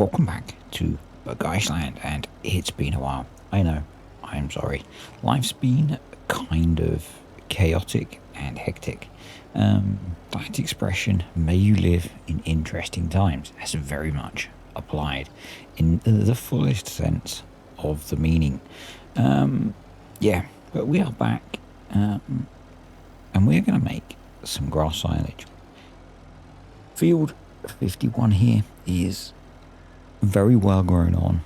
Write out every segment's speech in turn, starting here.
welcome back to Bergisch land, and it's been a while. I know, I'm sorry. Life's been kind of chaotic and hectic. That expression, may you live in interesting times, has very much applied in the fullest sense of the meaning. Yeah, but we are back, and we're going to make some grass silage. Field 51 here is very well grown on,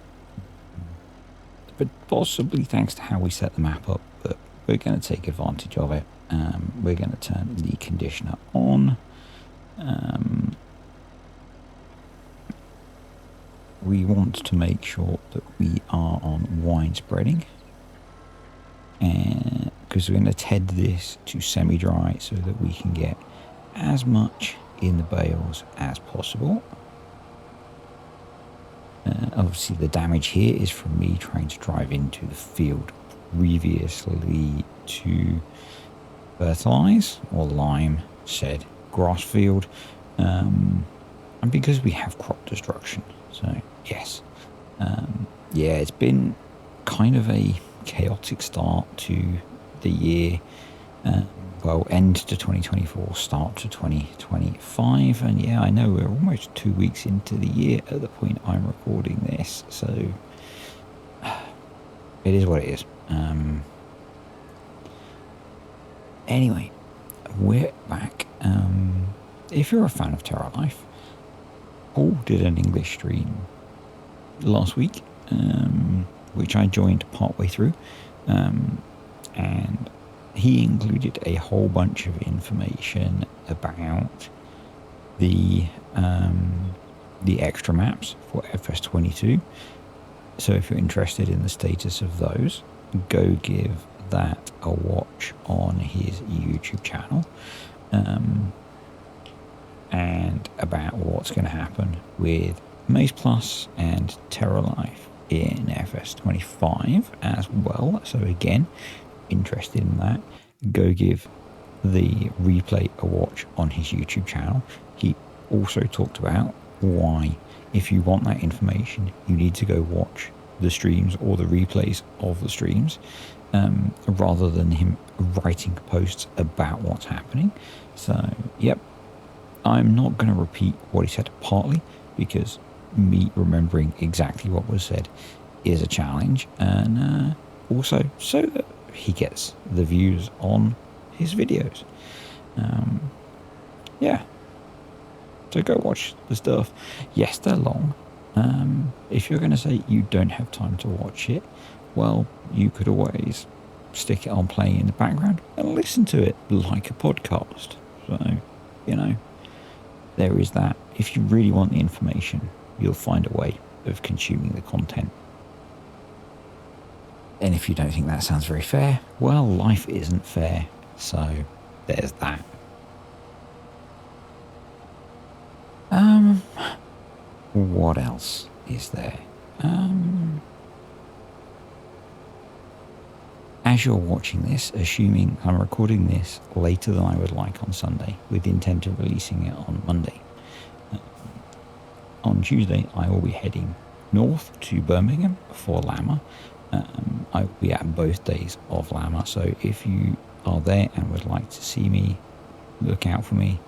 but possibly thanks to how we set the map up, but we're going to take advantage of it. We're going to turn the conditioner on. We want to make sure that we are on wine spreading, and because we're going to TED this to semi-dry so that we can get as much in the bales as possible. Obviously the damage here is from me trying to drive into the field previously to fertilize or lime said grass field, and because we have crop destruction. So yes, yeah, it's been kind of a chaotic start to the year. Well, end to 2024, start to 2025, and yeah, I know we're almost 2 weeks into the year at the point I'm recording this, so it is what it is. Anyway, we're back. If you're a fan of Terralife, Paul did an English stream last week, which I joined partway through, and he included a whole bunch of information about the extra maps for FS22. So if you're interested in the status of those, go give that a watch on his YouTube channel, and about what's going to happen with Maze Plus and Terralife in FS25 as well. So again, interested in that, go give the replay a watch on his YouTube channel. He also talked about why, if you want that information, you need to go watch the streams or the replays of the streams, rather than him writing posts about what's happening. So yep, I'm not going to repeat what he said, partly because me remembering exactly what was said is a challenge, and also so that he gets the views on his videos. Yeah, so go watch the stuff. Yes, they're long. If you're going to say you don't have time to watch it, well, you could always stick it on playing in the background and listen to it like a podcast. So, you know, there is that. If you really want the information, you'll find a way of consuming the content. And if you don't think that sounds very fair, well, life isn't fair. So there's that. What else is there? As you're watching this, assuming I'm recording this later than I would like on Sunday, with the intent of releasing it on Monday, on Tuesday I will be heading north to Birmingham for Llama. I will be at both days of Llama, so if you are there and would like to see me, look out for me.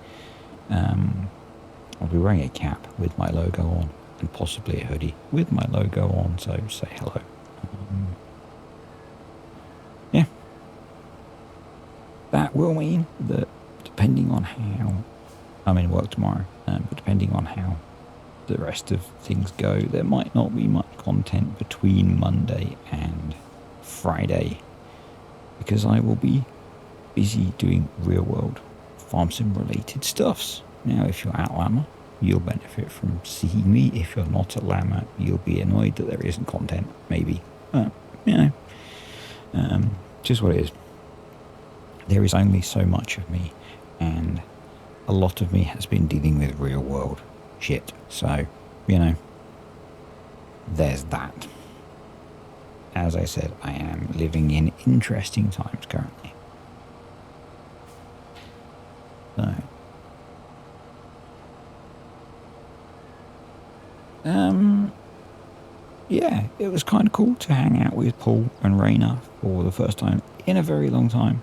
I'll be wearing a cap with my logo on, and possibly a hoodie with my logo on, so say hello. Yeah. That will mean that depending on how, I'm in work tomorrow, but depending on how the rest of things go, there might not be much content between Monday and Friday, because I will be busy doing real world farm sim related stuffs. Now, if you're at Llama, you'll benefit from seeing me. If you're not at Llama, you'll be annoyed that there isn't content, maybe. You know, just what it is. There is only so much of me, and a lot of me has been dealing with real world shit. So, you know, there's that. As I said, I am living in interesting times currently. So, Yeah, it was kind of cool to hang out with Paul and Raina for the first time in a very long time.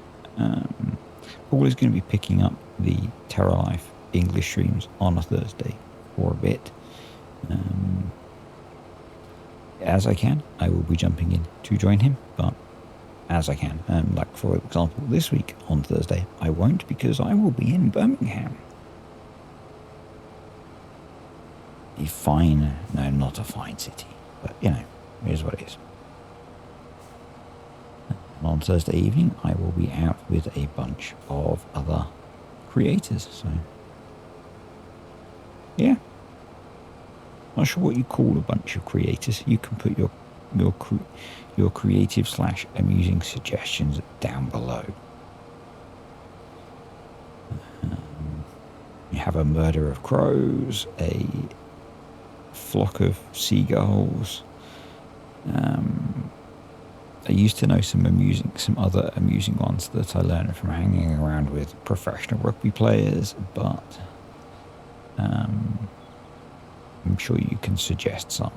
Paul is going to be picking up the Terralife English streams on a Thursday for a bit. As I can, I will be jumping in to join him, but as I can. Like, for example, this week on Thursday, I won't because I will be in Birmingham. A fine, no, not a fine city, but, you know, it is what it is. And on Thursday evening, I will be out with a bunch of other creators, so, yeah. Not sure what you call a bunch of creators. You can put your creative / amusing suggestions down below. You have a murder of crows, a flock of seagulls. I used to know some other amusing ones that I learned from hanging around with professional rugby players, but I'm sure you can suggest some.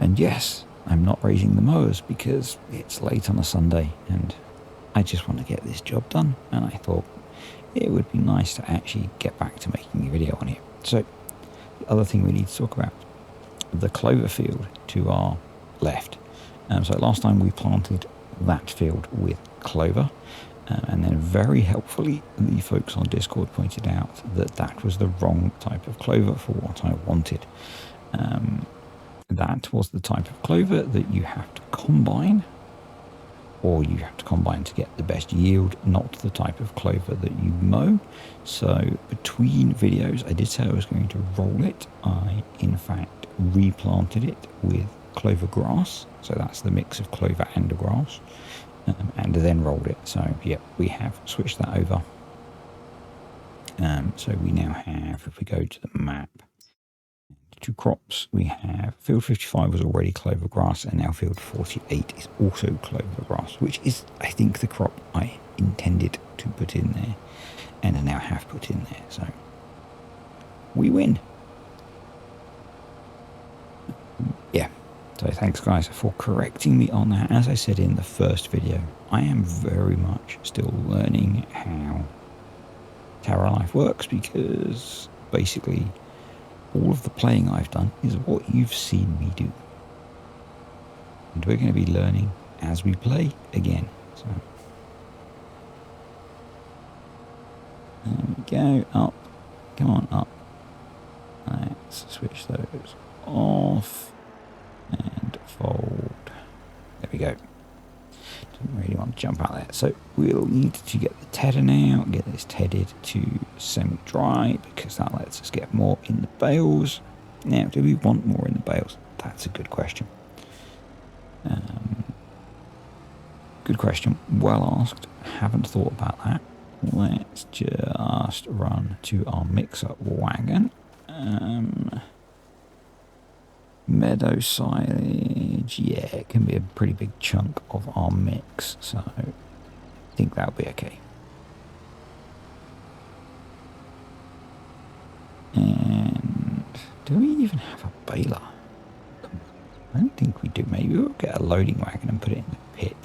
And yes, I'm not raising the mowers because it's late on a Sunday and I just want to get this job done. And I thought it would be nice to actually get back to making a video on it. So the other thing we need to talk about, the clover field to our left. So last time we planted that field with clover. And then very helpfully, the folks on Discord pointed out that that was the wrong type of clover for what I wanted. That was the type of clover that you have to combine, or you have to combine to get the best yield, not the type of clover that you mow. So between videos, I did say I was going to roll it. I, in fact, replanted it with clover grass. So that's the mix of clover and grass. And then rolled it. So yeah, we have switched that over. So we now have, if we go to the map, 2 crops, we have field 55 was already clover grass, and now field 48 is also clover grass, which is, I think, the crop I intended to put in there, and I now have put in there. So we win. Yeah. So thanks guys for correcting me on that. As I said in the first video, I am very much still learning how Terralife works, because basically all of the playing I've done is what you've seen me do. And we're going to be learning as we play again. So there we go, up. Come on, up. Let's switch those off. And fold. There we go. Didn't really want to jump out there. So we'll need to get the tedder now, get this tedded to semi-dry, because that lets us get more in the bales. Now, do we want more in the bales? That's a good question. Good question. Well asked. Haven't thought about that. Let's just run to our mix-up wagon. Meadow silage, yeah, it can be a pretty big chunk of our mix, so I think that'll be okay. And do we even have a baler? I don't think we do. Maybe we'll get a loading wagon and put it in the pit.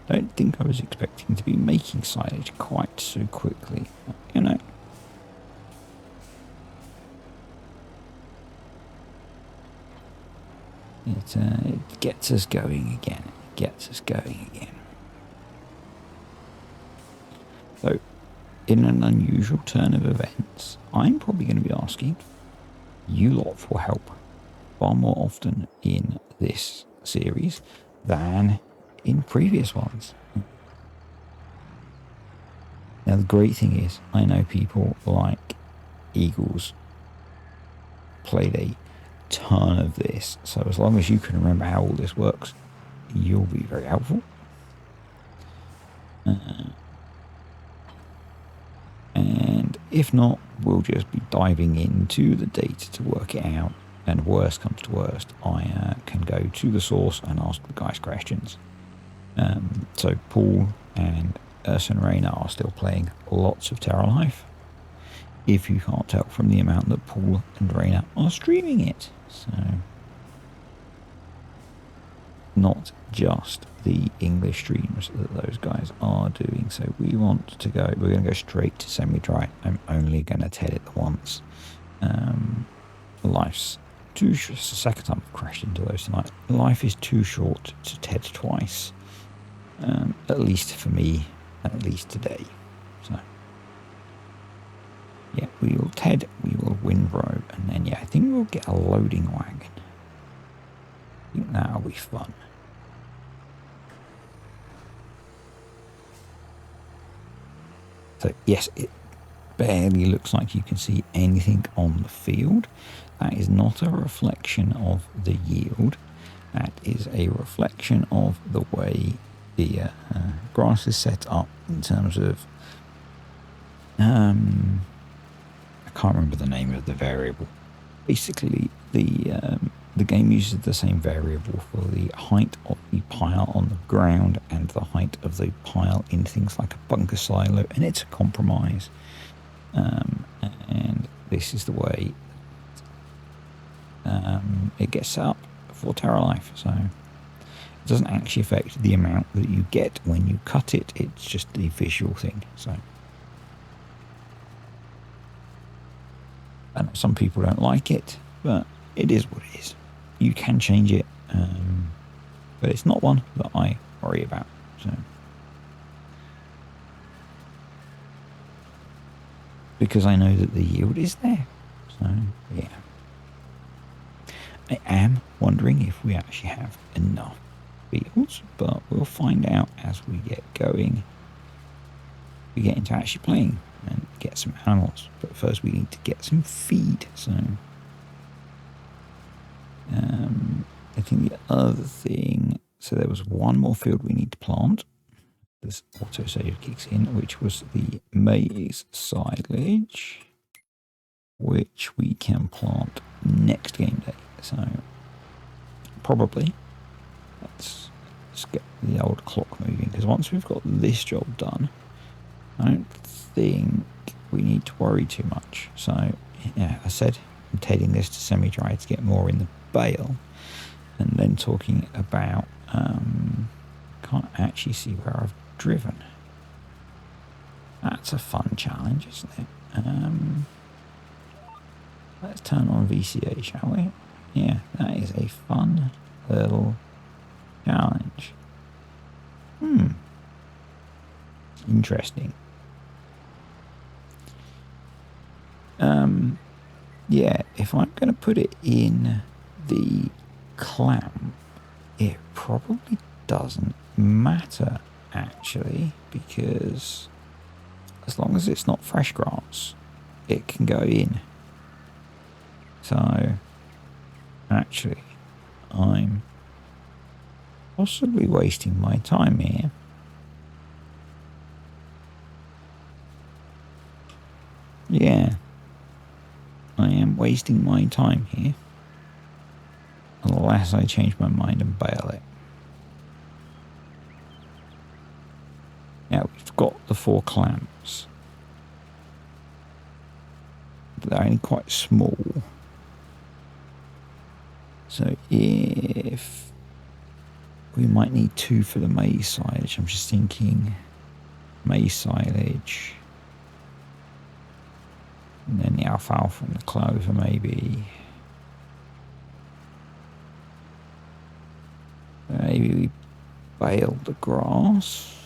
I don't think I was expecting to be making silage quite so quickly, you know. It gets us going again. It gets us going again. So, in an unusual turn of events, I'm probably going to be asking you lot for help far more often in this series than in previous ones. Now, the great thing is, I know people like Eagles played a ton of this, so as long as you can remember how all this works, you'll be very helpful. And if not, we'll just be diving into the data to work it out, and worst comes to worst, I can go to the source and ask the guys questions. So Paul and Ursa and Raina are still playing lots of Terralife. If you can't tell from the amount that Paul and Raina are streaming it. So, not just the English streams that those guys are doing. So we want to go, we're going to go straight to semi-dry. I'm only going to TED it once. Life's too short. It's the second time I've crashed into those tonight. Life is too short to TED twice. At least for me, at least today. So, yeah, we will TED, we will windrow, and then, yeah, I think we'll get a loading wagon. I think that'll be fun. So, yes, it barely looks like you can see anything on the field. That is not a reflection of the yield. That is a reflection of the way the grass is set up in terms of I can't remember the name of the variable. Basically, the game uses the same variable for the height of the pile on the ground and the height of the pile in things like a bunker silo, and it's a compromise. And this is the way it gets set up for Terralife. So it doesn't actually affect the amount that you get when you cut it. It's just the visual thing. So, and some people don't like it, but it is what it is. You can change it, but it's not one that I worry about. So, because I know that the yield is there. So, yeah. I am wondering if we actually have enough fields, but we'll find out as we get going. We get into actually playing and get some animals, but first we need to get some feed. So I think the other thing, so there was one more field we need to plant. This autosave kicks in, which was the maize silage, which we can plant next game day. So probably let's get the old clock moving, because once we've got this job done, I don't think we need to worry too much. So yeah, I said I'm taking this to semi-dry to get more in the bale, and then talking about can't actually see where I've driven. That's a fun challenge, isn't it? Let's turn on VCA, shall we? Yeah, that is a fun little challenge. Interesting. Yeah, if I'm going to put it in the clamp, it probably doesn't matter, actually, because as long as it's not fresh grass, it can go in. So, actually, I'm possibly wasting my time here. Yeah, I am wasting my time here, unless I change my mind and bail it. Now, we've got the 4 clamps, but they're only quite small. So if we might need 2 for the maize silage, I'm just thinking maize silage, and then the alfalfa and the clover maybe. Maybe we bale the grass.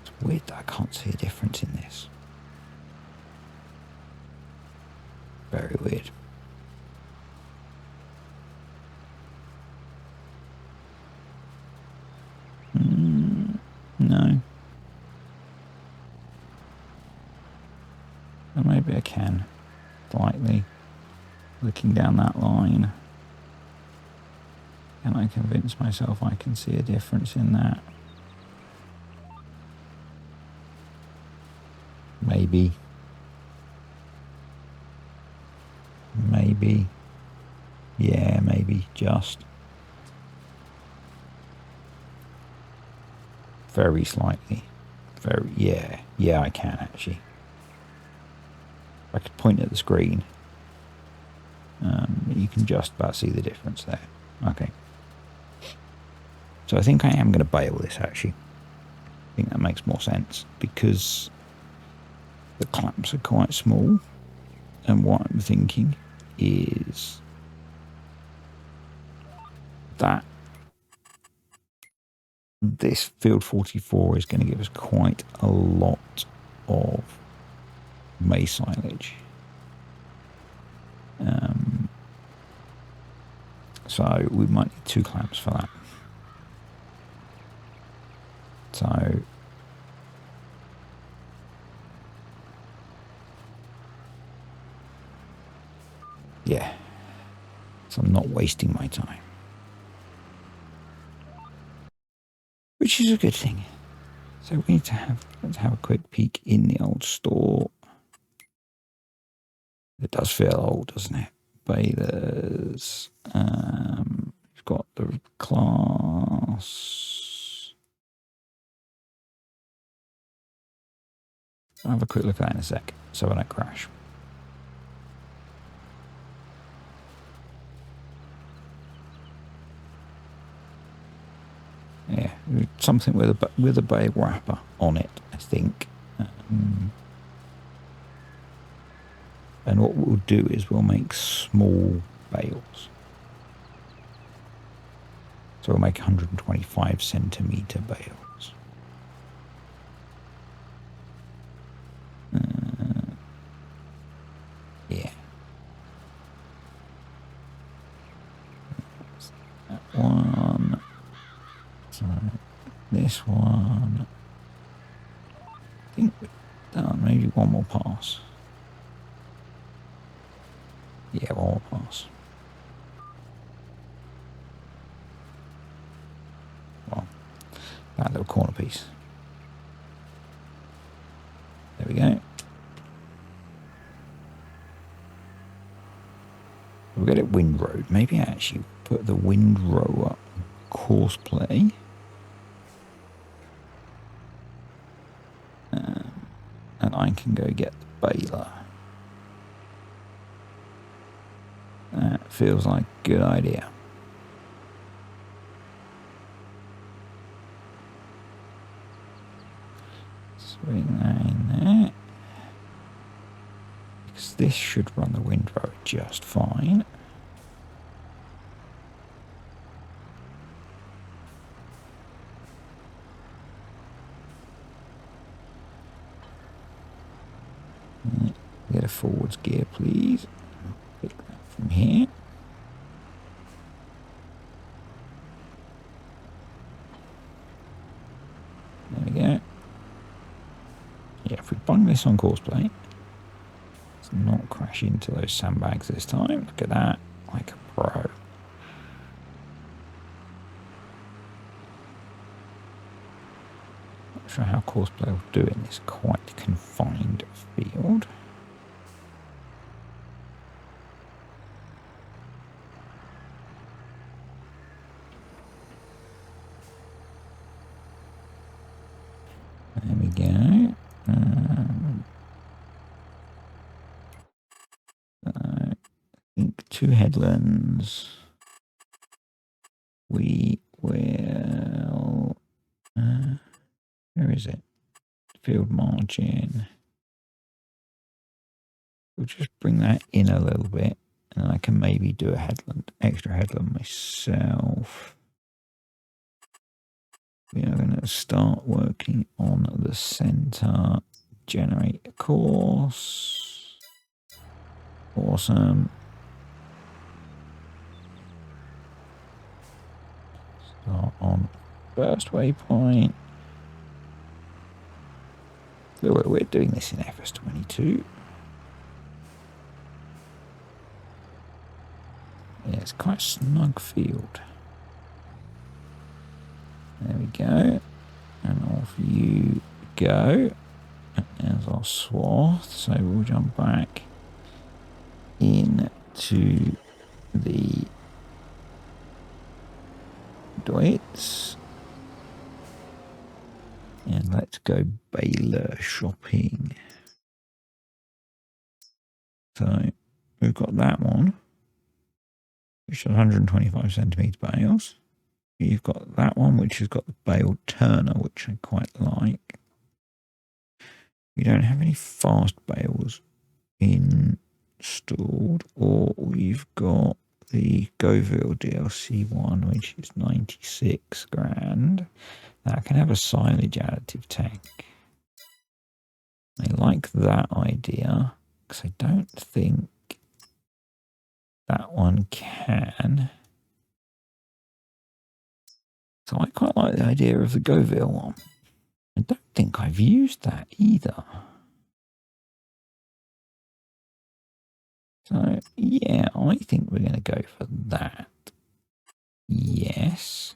It's weird that I can't see a difference in this. Very weird. No. Or maybe I can. Slightly. Looking down that line. Can I convince myself I can see a difference in that? Maybe. Maybe. Yeah, maybe. Just. Very slightly. Very, yeah. Yeah, I can actually. I could point at the screen. You can just about see the difference there. Okay. So I think I am going to bail this actually. I think that makes more sense because the clamps are quite small. And what I'm thinking is that this field 44 is going to give us quite a lot of maize silage. So we might need 2 clamps for that. So yeah, so I'm not wasting my time, which is a good thing. So we need to let's have a quick peek in the old store. It does feel old, doesn't it? Balers. We've got the class. I'll have a quick look at that in a sec, so I don't crash. Yeah, something with a bay wrapper on it, I think. And what we'll do is we'll make small bales. So we'll make 125 centimetre bales. Yeah. That one. So this one. I think we're done. Maybe one more pass. Yeah, one more pass. Well, that little corner piece. There we go. We'll get it windrowed. Maybe I actually put the windrow up course play. And I can go get the baler. That feels like a good idea. Swing that in there. Because this should run the windrow just fine. Get a forwards gear, please. Pick that from here. There we go. Yeah, if we bung this on course play, let's not crash into those sandbags this time. Look at that, like a pro. Not sure how course play will do in this quite confined field. There we go. I think 2 headlands. We will. Where is it? Field margin. We'll just bring that in a little bit, and I can maybe do a headland, extra headland myself. We are going to start working on the center. Generate a course. Awesome. Start on first waypoint. We're doing this in FS22. Yeah, it's quite a snug field. There we go. And off you go. There's our swath, so we'll jump back into the Deutz. And let's go baler shopping. So we've got that one, which is 125 centimetre bales. You've got that one, which has got the bale turner, which I quite like. We don't have any fast bales installed, or we've got the Goville DLC one, which is 96 grand. That can have a silage additive tank. I like that idea, because I don't think that one can. So I quite like the idea of the Goville one. I don't think I've used that either. So, yeah, I think we're going to go for that. Yes.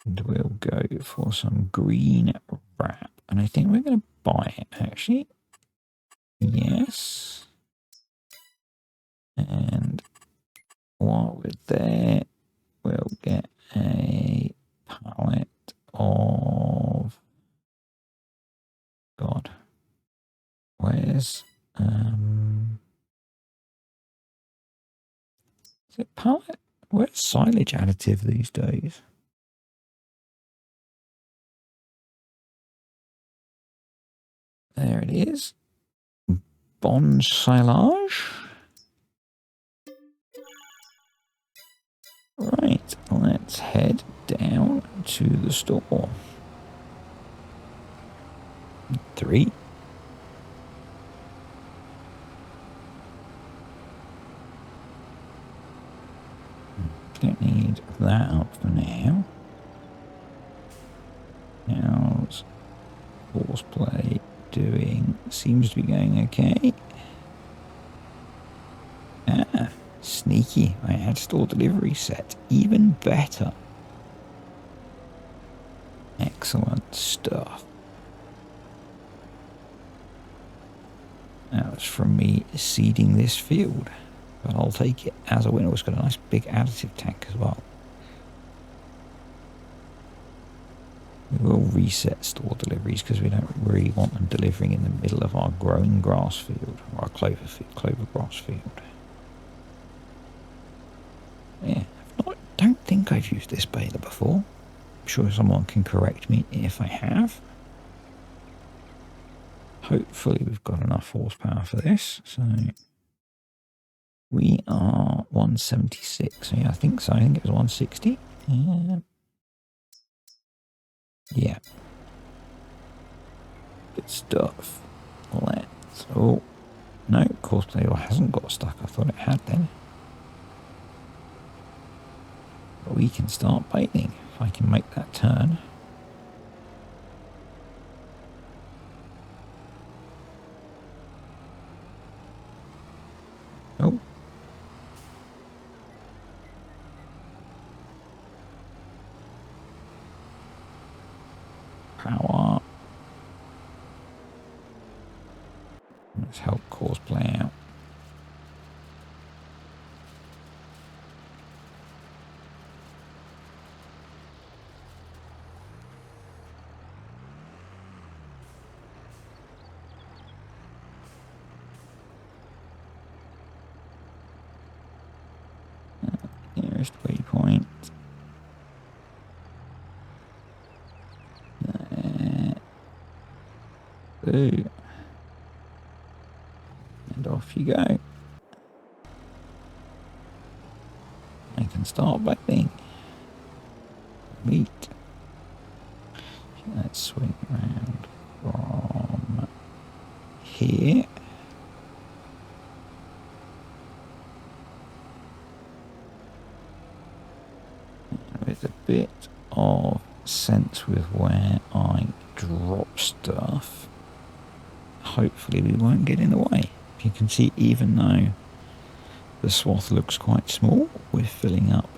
And we'll go for some green wrap. And I think we're going to buy it, actually. Yes. And while we're there, we'll get a pallet of... God. Where's... Is it pallet? Where's silage additive these days? There it is. Bon silage. Right, let's head down to the store. 3. Don't need that up for now. How's horseplay doing? Seems to be going okay. Ah, sneaky. I had store delivery set. Even better. Excellent stuff. That was from me seeding this field. But I'll take it as a winner. It's got a nice big additive tank as well. We will reset store deliveries because we don't really want them delivering in the middle of our growing grass field, or our clover grass field. Yeah, don't think I've used this baler before. I'm sure someone can correct me if I have. Hopefully we've got enough horsepower for this. So we are 176. So yeah, I think so. I think it was 160. Yeah. Good stuff. Let's... Oh, no, Courseplay hasn't got stuck. I thought it had then. But we can start baling if I can make that turn. Oh. Power. Let's help Courseplay out. Nearest waypoint. Boo. And off you go. I can start baling. Meat. Let's swing around from here. With a bit of sense with where I drop stuff, hopefully we won't get in the way. You can see, even though the swath looks quite small, we're filling up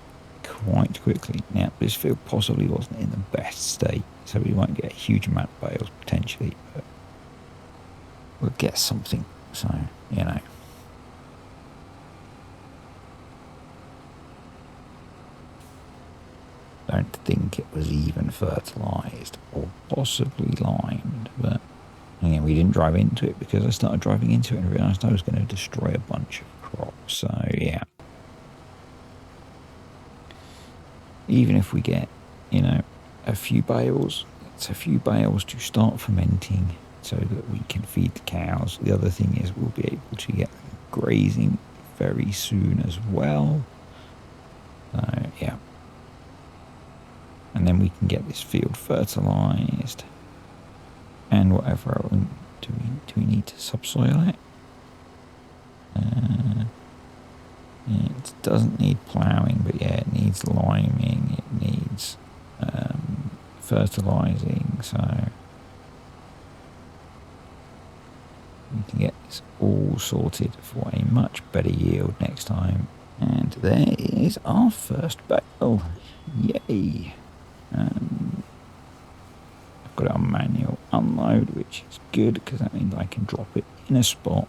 quite quickly. Now, this field possibly wasn't in the best state so we won't get a huge amount of bales potentially, but we'll get something. So, you know. Don't think it was even fertilised or possibly limed, but again, we didn't drive into it because I started driving into it and realised I was going to destroy a bunch of crops. So yeah, even if we get, you know, a few bales, it's a few bales to start fermenting so that we can feed the cows. The other thing is we'll be able to get them grazing very soon as well. So yeah. And then we can get this field fertilised and whatever else. Do we need to subsoil it? It doesn't need ploughing, but yeah, it needs liming, it needs fertilising, so we can get this all sorted for a much better yield next time. And there is our first bale. Yay! I've got it on manual unload, which is good because that means I can drop it in a spot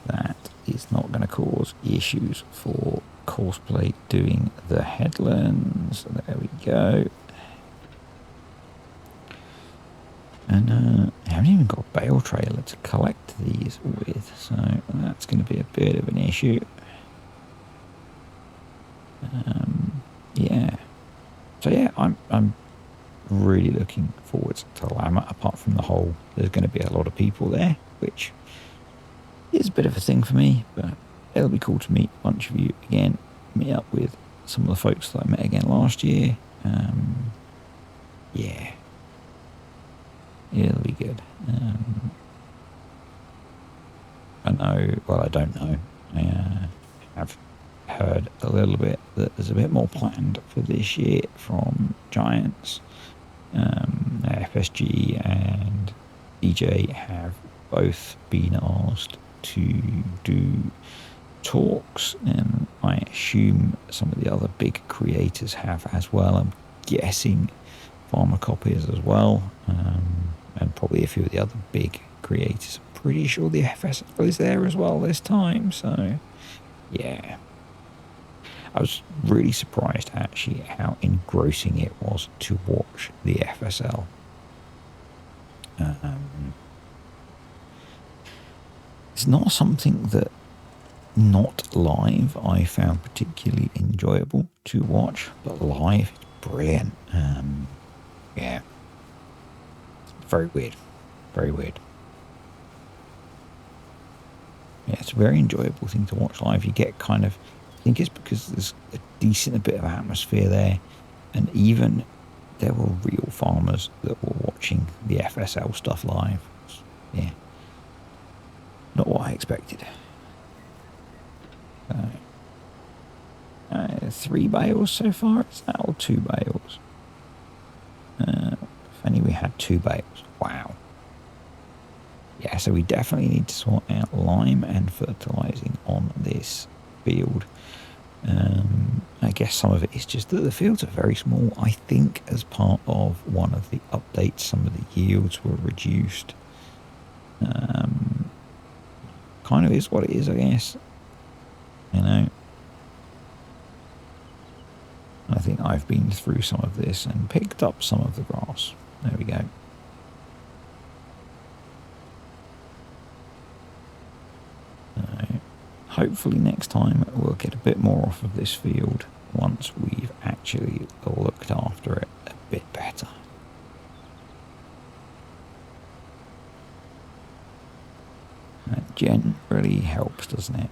that is not going to cause issues for Courseplay doing the headlands. There we go. And I haven't even got a bale trailer to collect these with, so that's going to be a bit of an issue. Yeah. So yeah, I'm really looking forward to Lama. Apart from the whole, there's going to be a lot of people there, which is a bit of a thing for me, but it'll be cool to meet a bunch of you again, meet up with some of the folks that I met again last year. Yeah, it'll be good. I know, well, I don't know. I have heard a little bit that there's a bit more planned for this year from Giants. FSG and DJ have both been asked to do talks, and I assume some of the other big creators have as well. I'm guessing Farmer Copiers as well, and probably a few of the other big creators. I'm pretty sure the FSL is there as well this time, so yeah. I was really surprised actually how engrossing it was to watch the FSL. It's not something that not live I found particularly enjoyable to watch, but live it's brilliant. Yeah, it's very weird, very weird. Yeah, it's a very enjoyable thing to watch live. You get kind of, I think it's because there's a decent bit of atmosphere there, and even there were real farmers that were watching the FSL stuff live. Yeah, not what I expected. 3 bales so far. Is that all 2 bales? If only we had 2 bales. Wow. Yeah, so we definitely need to sort out lime and fertilising on this field. I guess some of it is just that the fields are very small. I think as part of one of the updates, some of the yields were reduced. Kind of is what it is, I guess. You know, I think I've been through some of this and picked up some of the grass. There we go. Hopefully next time we'll get a bit more off of this field once we've actually looked after it a bit better. That generally helps, doesn't it?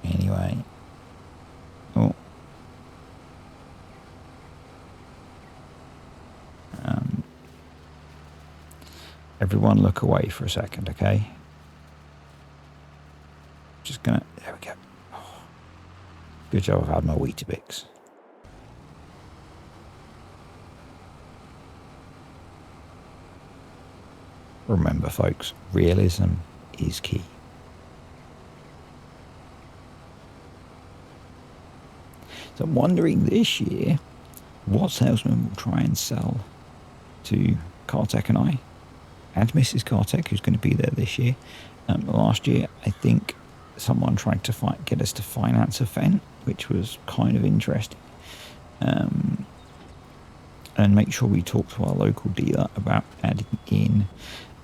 Anyway. Oh. Everyone look away for a second, okay? Just gonna, there we go. Oh, good job I've had my Weetabix. Remember folks, realism is key. So I'm wondering this year what salesman will try and sell to Kartek and I, and Mrs. Kartek, who's going to be there this year. Last year, I think someone tried to get us to finance a Fen, which was kind of interesting. And make sure we talk to our local dealer about adding in,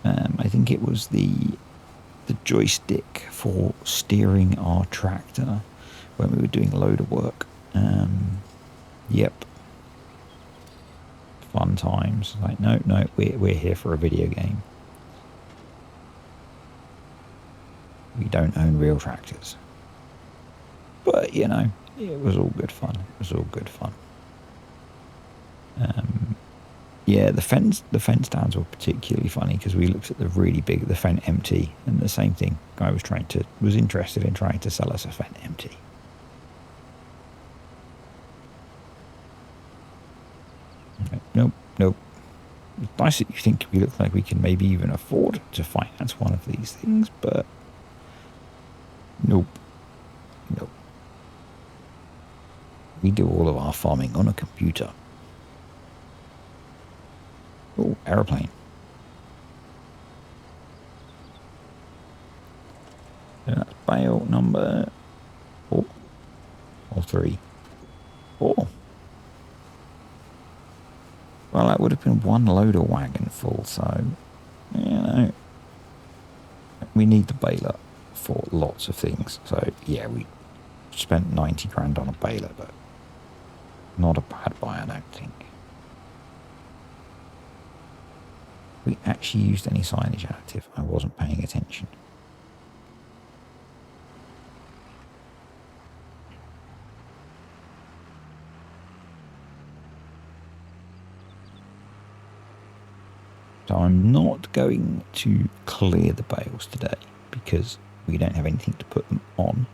I think it was the joystick for steering our tractor when we were doing a load of work. Yep. Fun times. Like, no, we're here for a video game. We don't own real tractors. But, you know, it was all good fun. It was all good fun. Yeah, the fence stands were particularly funny because we looked at the really big, the Fen MT, and the same thing. Guy was interested in trying to sell us a Fen MT. Nope. It's nice that you think we look like we can maybe even afford to finance one of these things, but nope. We do all of our farming on a computer. Oh, aeroplane. So that's bale number 4 or 3. 4. Well, that would have been one loader wagon full, so, you know, we need the baler for lots of things. So, yeah, we spent 90 grand on a baler, but not a bad buy, I don't think. We actually used any silage additive. I wasn't paying attention. So I'm not going to clear the bales today because we don't have anything to put them on.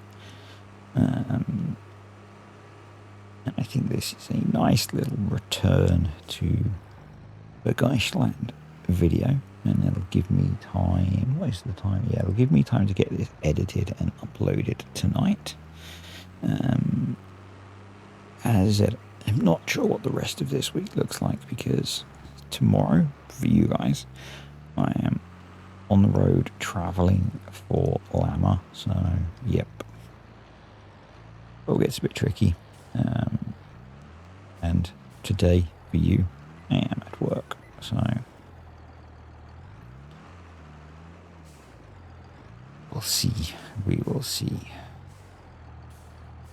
And I think this is a nice little return to Bergisch land video, and it'll give me time. What is the time? Yeah, it'll give me time to get this edited and uploaded tonight. As I said, I'm not sure what the rest of this week looks like because tomorrow, for you guys, I am on the road traveling for Llama. So, yep. It gets a bit tricky. And today, for you, I am at work. So, we'll see. We will see.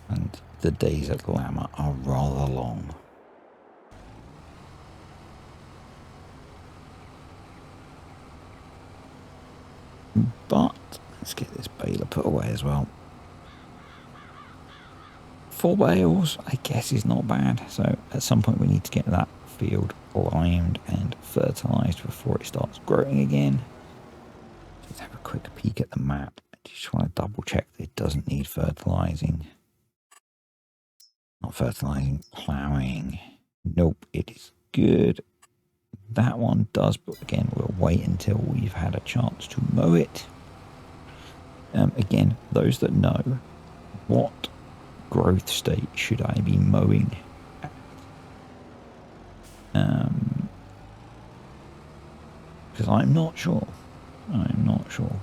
And the days at Llama are rather long. But let's get this baler put away as well. 4 bales, I guess, is not bad. So at some point we need to get that field limed and fertilised before it starts growing again. Let's have a quick peek at the map. I just want to double check that it doesn't need fertilising. Not fertilising, ploughing. Nope, it is good. That one does, but again, we'll wait until we've had a chance to mow it. Again, those that know, what growth state should I be mowing at? Because I'm not sure. I'm not sure.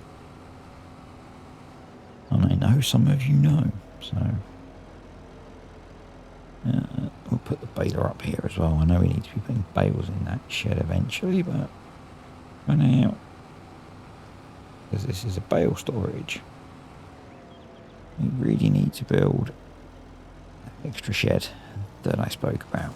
And I know some of you know, so we'll put the baler up here as well. I know we need to be putting bales in that shed eventually, but for now, because this is a bale storage, we really need to build that extra shed that I spoke about.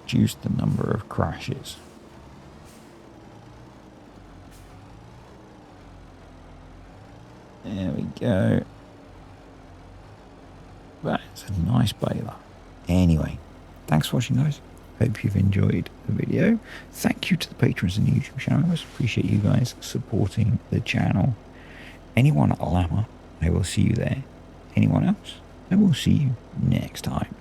Reduce the number of crashes. There we go. That's a nice baler. Anyway, thanks for watching, guys. Hope you've enjoyed the video. Thank you to the patrons in the YouTube channel. I appreciate you guys supporting the channel. Anyone at Llama, I will see you there. Anyone else, I will see you next time.